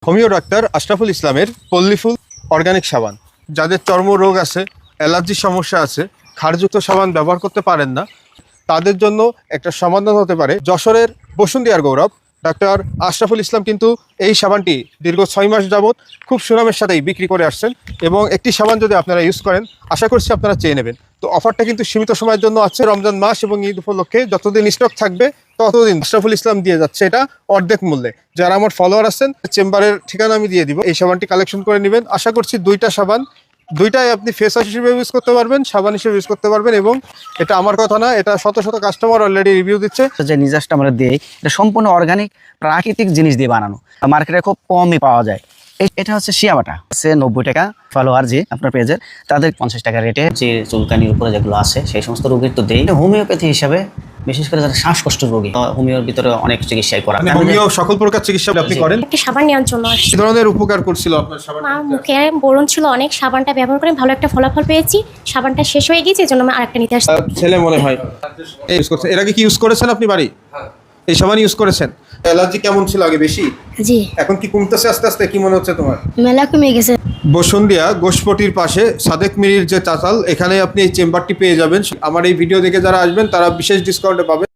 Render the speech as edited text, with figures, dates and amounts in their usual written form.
Homeo doctor Ashraful ইসলামের পল্লীফুল organic সাবান। যাদের চর্ম রোগ আছে, অ্যালার্জির সমস্যা আছে, ক্ষারযুক্ত সাবান ব্যবহার করতে পারেন না, তাদের জন্য একটা সমাধান হতে পারে যশোরের বসুন্ধিয়ার গৌরব ডাক্তার আশরাফুল ইসলাম। কিন্তু এই সাবানটি দীর্ঘ 6 মাস যাবৎ খুব সুনামের সাথেই বিক্রি করে আসছেন এবং একটি সাবান যদি আপনারা ইউজ করেন আশা করছি আপনারা চেয়ে নেবেন। তো অফারটা কিন্তু সীমিত সময়ের জন্য আছে, রমজান মাস এবং ঈদ উপলক্ষে যতদিন স্টক থাকবে ততদিন আশরাফুল ইসলাম দিয়ে যাচ্ছে এটা অর্ধেক মূল্যে। যারা আমার ফলোয়ার আছেন, চেম্বারের ঠিকানা আমি দিয়ে দিব, এই সাবানটি কালেকশন করে নেবেন। আশা করছি দুইটা সাবান, দুইটাই আপনি ফেস ওয়াশ হিসেবে ইউজ করতে পারবেন, সাবান হিসেবে ইউজ করতে পারবেন। এবং এটা আমার কথা না, এটা শত শত কাস্টমার অলরেডি রিভিউ দিচ্ছে। যে নিজস্ব আমরা দিই, এটা সম্পূর্ণ অর্গানিক প্রাকৃতিক জিনিস দিয়ে বানানো, মার্কেটে খুব কমই পাওয়া যায়। এটা হচ্ছে শিয়াবাটা, হচ্ছে 90 টাকা ফলোয়ার যে আপনার পেজের, তাদের 50 টাকা রেটে যে চুলকানির উপরে যেগুলো আছে সেই সমস্ত রোগীর তো দেই। হোমিওপ্যাথি হিসাবে বিশেষ করে যারা শ্বাসকষ্ট রোগী, হোমিওর ভিতরে অনেক চিকিৎসাই করা, হোমিও সকল প্রকার চিকিৎসা আপনি করেন। একটা সাবান নেওয়ার জন্য কি ধরনের উপকার করছিল আপনার সাবান? আমার মুখে ব্রণ ছিল অনেক, সাবানটা ব্যবহার করে ভালো একটা ফলাফল পেয়েছি। সাবানটা শেষ হয়ে গিয়েছে, এজন্য আমি আরেকটা নিতে আসছি। ছেলে মনে হয় ইউজ করছেন। এর আগে কি ইউজ করেছেন আপনি বাড়ি? এই সাবান ইউজ করেছেন। অ্যালার্জি কেমন ছিল আগে? বেশি? জি, এখন কি কমতেছে আস্তে আস্তে? কি মনে হচ্ছে তোমার? মেলা কমে গেছে। বসুন্ধিয়া গোশপটির পাশে সাদেক মিরির যে চাতাল, এখানে আপনি এই চেম্বারটি পেয়ে যাবেন। আমার এই ভিডিও দেখে যারা আসবেন তারা বিশেষ ডিসকাউন্টে পাবেন।